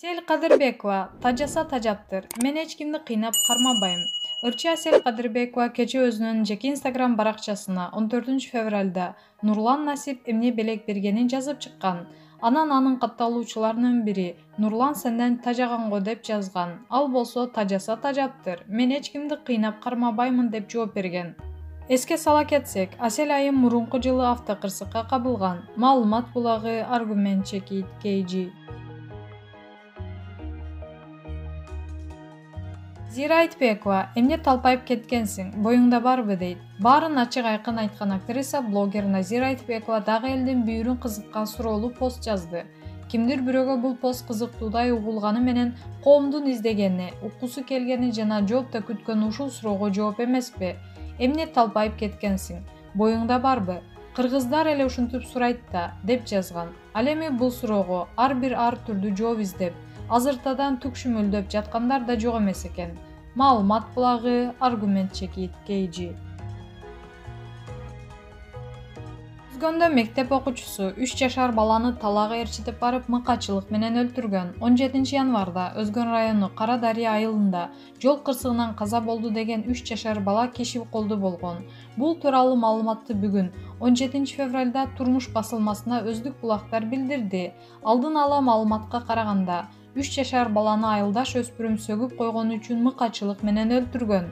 Asel Qadırбекова тажаса тажаптыр. Мен эч кимди кыйнап кармабайм. Ырчы Асел Qadırбекова кече өзүнүн жеке Instagram баракчасына 14 февралда Нурлан Насип эмне белек бергенин жазып чыккан. Анан анын катталуучуларынын бири Нурлан сенден тажаганго деп жазган. Ал болсо тажаса тажаптыр. Мен эч кимди кыйнап кармабаймын деп жооп берген. Эске сала кетсек, Асел айым мурунку жылы автокырсыкка кабылган. Маалымат булагы Аргумент чекит KG. Зира Айтбекова, эмне талпайып кеткенсиң, боюңда барбы дейт. Баарын ачык айкын айткан актриса блогер Назира Айтбекова дагы элдин бүйүрүн кызыткан суроолуу пост жазды. Кимдир бирөөгө бул пост кызыктуудай угулганы менен коомдун издегени, уккусу келгени жана жоопто күткөн ушул суроого жооп эмеспи? Эмне талпайып кеткенсиң, боюңда барбы? Кыргыздар эле ушинтип сурайт да, деп жазган. Ал эми бул суроого ар түрдүү жооп издеп, азыртадан түкшүмөлдөп жаткандар да жок эмес экен. Маалымат булагы Аргумент чекит KG. Өзгөндө мектеп окуучусу 3 жашар баланы талаага ээрчитип барып мыкачылык менен өлтүргөн. 17 январда Өзгөн району Кара Дарыя айылында жол кырсыгынан каза болду деген 3 жашар бала кешип колду болгон. Бул тууралуу маалыматты бүгүн 17 февралда Турмуш басылмасына Өздүк булактар билдирди. Алдын ала маалыматка караганда 3 жашар баланы айылдаш өспүрүм сөгүп койгону үчүн мыкачылык менен өлтүргөн.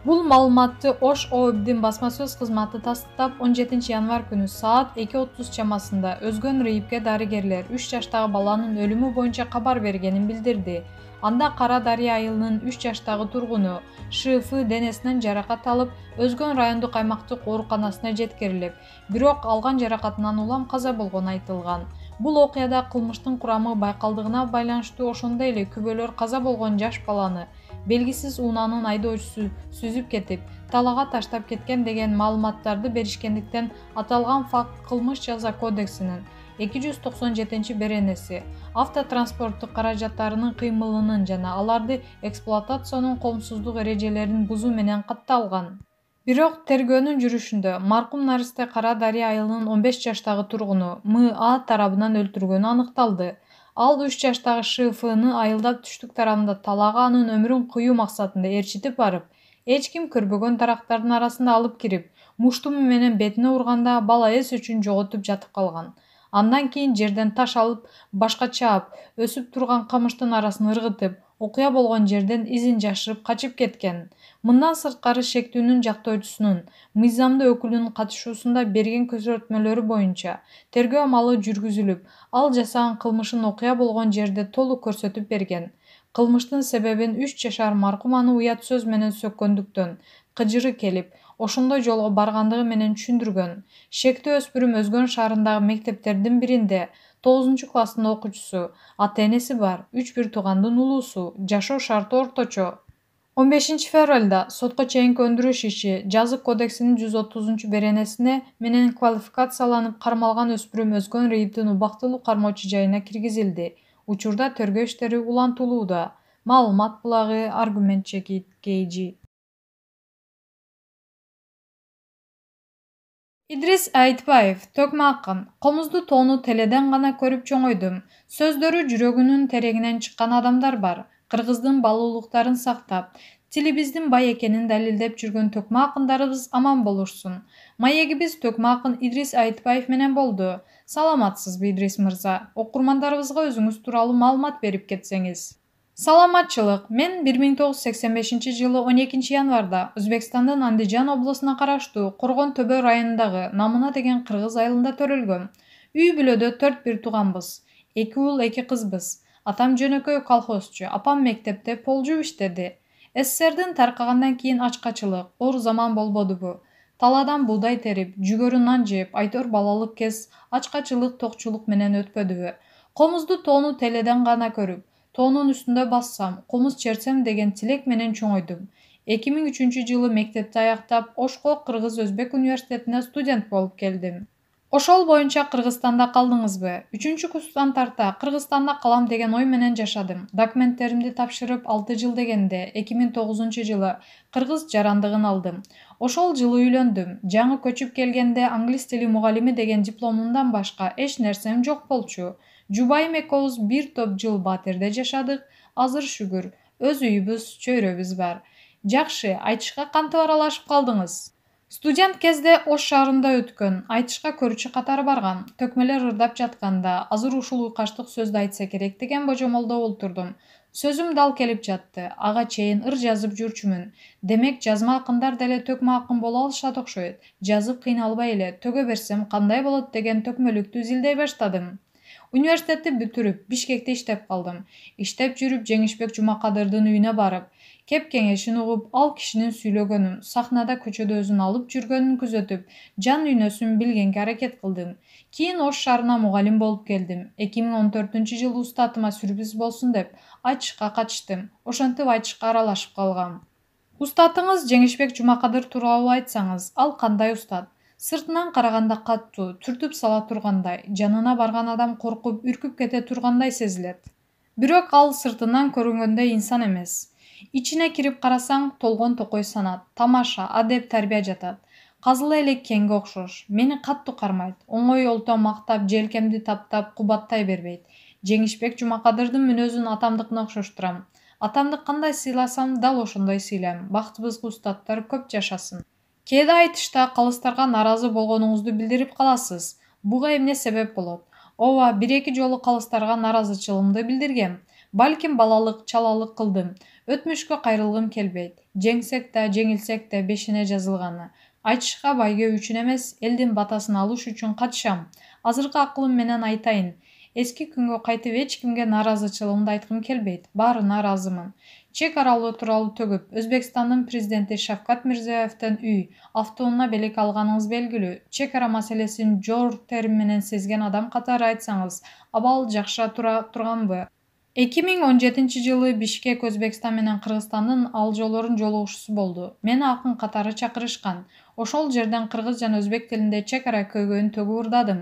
Бул маалыматты Ош ООБдин басма сөз кызматы тастыктап 17 январ күнү саат 2:30 чамасында Өзгөн РИИБге дарыгерлер 3 жаштагы баланын өлүмү боюнча кабар бергенин билдирди. Анда Кара Дарыя айылынын 3 жаштагы тургуну ШФ денесинен жаракат алып, Өзгөн райондук аймактык ооруканасына жеткирилип, бирок алган жаракатынан улам каза болгону айтылган. Бул окуяда кылмыштын курамы байкалдыгына байланыштуу ошондой эле күбөлөр каза болгон жаш баланы белгисиз унаанын айдоочусу сүзүп кетип, талаага таштап кеткен деген маалыматтарды беришкендиктен аталган факт Кылмыш жаза кодексинин 297 автотранспорттук каражаттарынын кыймылынын жана аларды эксплуатационун коомсуздук эрежелерин бузуу менен катталган. Бирок тергөөнүн жүрүшүндө маркум Наристе Кара Дарыя айылынын 15 жаштагы тургуну МА тарабынан өлтүргөнү аныкталды. Ал 3 жаштагы ШФны айылда түштүк тарабында талаага анын өмүрүн кыюу максатында ээрчитип барып, эч ким көрбөгөн дарактардын арасында алып кирип, муштуму менен бетине урганда бала эс үчүн жоготуп жатып калган. Андан кийин жерден таш алып, башка чаап, өсүп турган камыштын арасын ыргытып, окуя болгон жерден изин жашырып качып кеткен. Мындан сырткары шектүүнүн жактоочусунун, мыйзамдуу өкүлүнүн катышуусунда берген көрсөтмөлөрү боюнча тергөө амалы жүргүзүлүп, ал жасаган кылмышын окуя болгон жерде толук көрсөтүп берген. Кылмыштын себебин 3 жашар маркум аны уят сөз менен сөккөндүктөн кыжыры келип, ошондой жолго баргандыгы менен түшүндүргөн. Шектүү өспүрүм Өзгөн шаарындагы мектептердин биринде 9 класстын окуучусу, ата-энеси бар, 3 бир туугандын улуусу, жашоо шарты орточо. 15 февралда сотко чейинки өндүрүш иши Жазык кодексинин 130 беренесине менен квалификацияланып кармалган өспүрүм Өзгөн РИИБдин убактылуу кармоочу жайына киргизилди. Учурда тергөө иштери улантылууда. Маалымат булагы Аргумент чекит KG. Идрис Айтбаев, төкмө акын, комузду тоону теледен гана көрүп чоңойдум. Сөздөрү жүрөгүнүн тереңинен чыккан адамдар бар. Кыргыздын балуулуктарын сактап, тилибиздин бай экенин далилдеп жүргөн төкмө акындарыбыз аман болушсун. Маегибиз төкмө акын Идрис Айтбаев менен болду. Саламатсызбы, Идрис мырза? Окурмандарыбызга өзүңүз тууралуу маалымат берип кетсеңиз. Саламатчылык. Мен 1985 жылы 12 январда Өзбекстандын Андижан облусуна караштуу Коргон Төбө районундагы Намына деген кыргыз айылында төрөлгөм. Үй бүлөдө 4 бир тууганбыз. 2 уул 2 кызбыз. Атам жөнөкөй колхозчу, апам мектепте полжу иштеди. СССРдин таркагандан кийин ачкачылык, оор заман болбодубу? Талаадан буудай терип, жүгөрү нан жеп, айтор балалык кез ачкачылык, токчулук менен өтпөдүбү? Комузду тоону теледен гана көрүп, тоонун үстүндө бассам, комуз чертсем деген тилек менен чоңойдум. 2003 жылы мектепти аяктап, Ошко Кыргыз Өзбек университетине студент болуп келдим. Ошол боюнча Кыргызстанда калдыңызбы? 3-курстан тарта Кыргызстанда калам деген ой менен жашадым. Документтеримди тапшырып 6 жыл дегенде 2009-жылы кыргыз жарандыгын алдым. Ошол жылы үйлөндүм. Жаңы көчүп келгенде англис тили мугалими деген дипломумдан башка эч нерсем жок болчу. Жубайым экөөбүз бир топ жыл Батирде жашадык. Азыр шүгүр, өз үйүбүз, чөйрөбүз бар. Жакшы, айтышка кантип аралашып калдыңыз? Студент кезде Ош шаарында өткөн, айтышка көрүүчү катары барган. Төкмөлөр ырдап жатканда, азыр ушул уйкаштык сөздү айтса керек деген божомолдо олтурдум. Сөзүм дал келип жатты. Ага чейин ыр жазып жүрчүмүн. Демек, жазма акындар деле төкмө акын боло алышат окшойт. Жазып кыйналбай эле төгө берсем кандай болот деген төкмөлүктү изилдей баштадым. Университетти бүтүрүп, Бишкекте иштеп калдым. Иштеп жүрүп Жеңишбек Жумакадырдын үйүнө барып, кеп кеңешин угуп, ал кишинин сүйлөгөнүн, сахнада көчөдө өзүн алып жүргөнүн күзөтүп, жан дүйнөсүн билгенге аракет кылдым. Кийин Ош шаарына мугалим болуп келдим. 2014-жылы устатыма сюрприз болсун деп, айтышка катыштым. Ошентип айтышка аралашып калгам. Устатыңыз Жеңишбек Жумакадыр тууралуу айтсаңыз, ал кандай устат? Сыртынан караганда каттуу, түртүп сала тургандай, жанына барган адам коркуп, үркүп кете тургандай сезилет. Бирок ал сыртынан көрүнгөндөй инсан эмес. Ичине кирип карасаң, толгон токой санат, тамаша, адеп, тарбия жатат. Казылы эле кеңге окшош. Мени каттуу кармайт. Оңой олто мактап, желкемди таптап, кубаттай бербейт. Жеңишбек Жумакадырдын мүнөзүн атамдыкына окшоштурам. Атамды кандай сыйласам, дал ошондой сыйлайм. Бактыбызга устаттар көп жашасын. Кээде айтышта калыстарга наразы болгонуңузду билдирип каласыз. Буга эмне себеп болот? Ооба, 1-2 жолу калыстарга наразычылыгымды билдиргем. Балким балалык, чалалык кылдым. Өтмүшкө кайрылгым келбейт. Жеңсек да, жеңилсек да бешине жазылганы. Айтышка байгөө үчүн эмес, элдин батасын алыш үчүн катышам. Азыркы акылым менен айтайын. Эски күнгө кайтып эч кимге наразычылыгымды айткым келбейт. Баарына ыраазымын. Чек аралоо тууралуу төгүп, Өзбекстандын президенти Шавкат Мирзиёевден үй, автоунаа белек алганыңыз белгилүү. Чек ара маселесин жор терим менен сезген адам катары айтсаңыз, абал жакшы турганбы? 2017-жылы Бишкек Өзбекстан менен Кыргызстандын алжоолорун жолугушуусу болду. Мени акын катары чакырышкан. Ошол жерден кыргыз жана өзбек тилинде чек ара көйгөйүн төгүп ырдадым.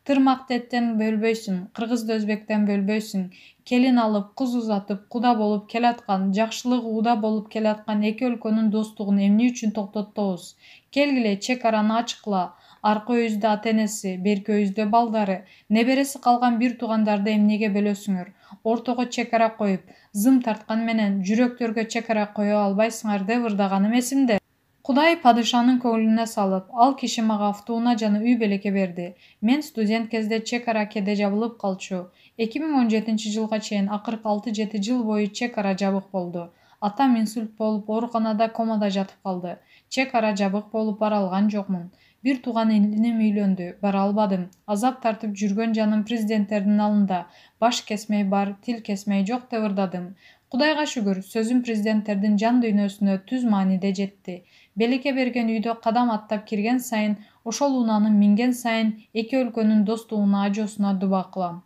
Тырмакты эттен бөлбөйсүң, кыргызды өзбектен бөлбөйсүң. Келин алып, кыз узатып, куда болуп келаткан, жакшылык ууда болуп келаткан эки өлкөнүн достугун эмне үчүн токтотобуз? Келгиле, чек араны ачкыла. Аркы өйүздө ата-энеси, берки өйүздө балдары, небереси калган бир туугандарды эмнеге бөлөсүңөр? Ортого чек ара коюп, зым тарткан менен жүрөктөргө чек ара кое албайсыңар деп ырдаганым эсимде. Кудай падышанын көңүлүнө салып, ал киши мага автоунаа жана үй белекке берди. Мен студент кезде чек ара кеде жабылып калчу. 2017-жылга чейин акыркы 6-7 жыл бою чек ара жабык болду. Атам инсульт болуп, ооруканада комада жатып калды. Чек ара жабык болуп бара алган жокмун. Бир тууган иним үйлөндү, бара албадым. Азап тартып жүргөн жаным президенттердин алдында. Баш кесмей бар, тил кесмей жок деп ырдадым. Кудайга шүгүр, сөзүм президенттердин жан дүйнөсүнө түз мааниде жетти. Белекке берген үйдө кадам аттап кирген сайын, ошол унааны минген сайын эки өлкөнүн достугуна, ажоосуна дуба кылам.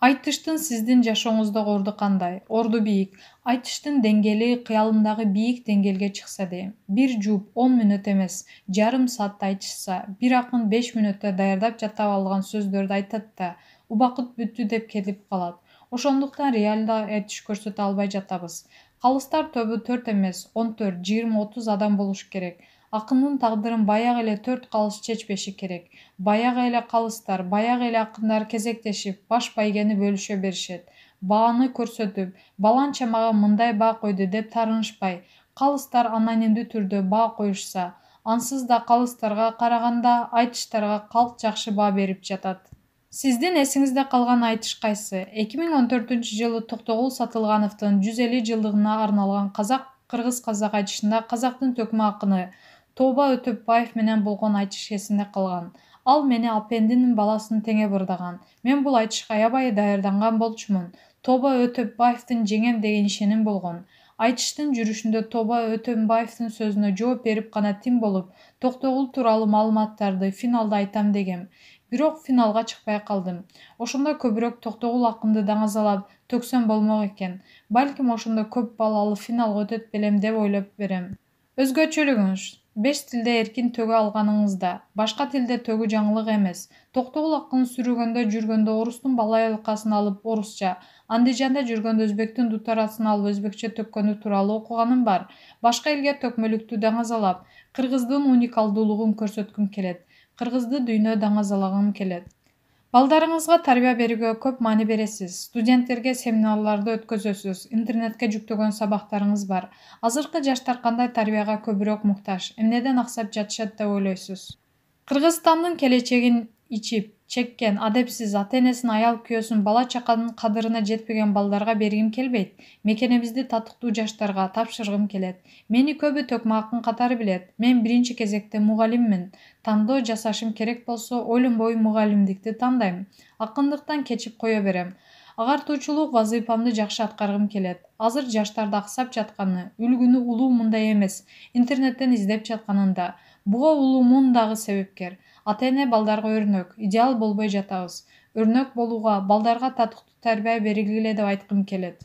Айтыштын сиздин жашооңуздогу орду кандай? Орду бийик. Айтыштын деңгээли кыялымдагы бийик деңгээлге чыкса дейм. Бир жууп 10 мүнөт эмес, жарым саатта айтышса, бир акын 5 мүнөттө даярдап жаттап алган сөздөрдү айтат да, убакыт бүттү деп келип калат. Ошондуктан реалда айтыш көрсөтө албай жатабыз. Калыстар тобу 4 эмес, 14, 20, 30 адам болуш керек. Акындын тагдырын баягы эле 4 калыс чечпеши керек. Баягы эле калыстар, баягы эле акындар кезектешип, баш байгени бөлүшө беришет. Бааны көрсөтүп, баланча мага мындай баа койду деп тарынышпай, калыстар анонимдүү түрдө баа коюшса, ансыз да калыстарга караганда айтыштарга калк жакшы баа берип жатат. Сиздин эсиңизде калган айтыш кайсы? 2014-жылы Токтогул Сатылгановдун 150 жылдыгына арналган Казак-Кыргыз казак айтышында казактын төкмө акыны Тооба Өтөпбаев менен болгон айтыш эсимде калган. Ал мени апендинин баласын теңеп ырдаган. Мен бул айтышка аябай даярданган болчумун. Тооба Өтөпбаевдин жеңем деген ишеним болгон. Айтыштын жүрүшүндө Тооба Өтөпбаевдин сөзүнө жооп берип гана тим болуп, Токтогул тууралуу маалыматтарды финалда айтам дегем. Бирок финалга чыкпай калдым. Ошондо көбүрөөк Токтогул акынды даңазалап төксөм болмок экен. Балким ошондо көп баллалы финалга өтөт белем деп ойлоп берем. Өзгөчөлүгүңүз. 5 тилде эркин төгө алганыңызда. Башка тилде төгүү жаңылык эмес. Токтогул акын сүрүгөндө жүргөндө орустун балай ылкасын алып орусча, Андижанда жүргөндө өзбектин дутарасын алып өзбекче төккөнү тууралуу окуганым бар. Башка элге төкмөлүктү даңазалап, кыргыздын уникалдуулугун көрсөткүм келет. Кыргызды дүйнө даңазалагым келет. Балдарыңызга тарбия берүүгө көп маани бересиз. Студенттерге семинарларды өткөзөсүз. Интернетке жүктөгөн сабактарыңыз бар. Азыркы жаштар кандай тарбияга көбүрөөк муктаж? Эмнеден аксап жатышат деп ойлойсуз? Кыргызстандын келечегин ичип чеккен, адепсиз, ата-энесин, аял күйөөсүн, бала чаканын кадырына жетпеген балдарга бергим келбейт. Мекенибизди татыктуу жаштарга тапшыргым келет. Мени көбү төкмө акын катары билет. Мен биринчи кезекте мугалиммин. Тандоо жасашым керек болсо, ойлонбой мугалимдикти тандайм. Акындыктан кечип кое берем. Агартуучулук вазыйпамды жакшы аткаргым келет. Азыр жаштарды аксап жатканы, үлгүнү улуу мындай эмес, интернеттен издеп жатканында. Буга улуумун дагы себепкер. Ата-эне балдарга өрнөк, идеал болбой жатабыз. Өрнөк болууга, балдарга татыктуу тарбия бергиле деп айткым келет.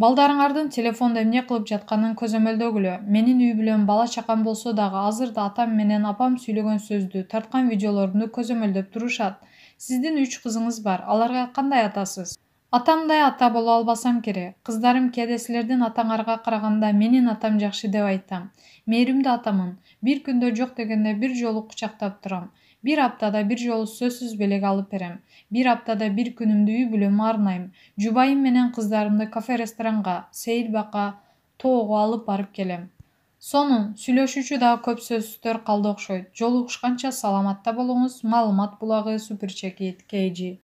Балдарыңардын телефондо эмне кылып жатканын көзөмөлдөгүлө. Менин үй бүлөм, бала чакам болсо дагы азыр да атам менен апам сүйлөгөн сөздү, тарткан видеолорду көзөмөлдөп турушат. Сиздин 3 кызыңыз бар. Аларга кандай атасыз? Атамдай ата боло албасам керек. Кыздарым кээде силердин атаңарга караганда менин атам жакшы деп айтам. Мээримдүү атамын. Бир күндө жок дегенде бир жолу кучактап турам. Бир аптада бир жолу сөзсүз белек алып берем. Бир аптада бир күнүмдү үй бүлөмө арнайм. Жубайым менен кыздарымды кафе-ресторанга, сейил бакка, тоого алып барып келем. Сонун, сүйлөшүүчү дагы көп сөзсүздөр калды окшойт. Жолугушканча саламатта болуңуз. Маалымат булагы, Суперчекит, KG.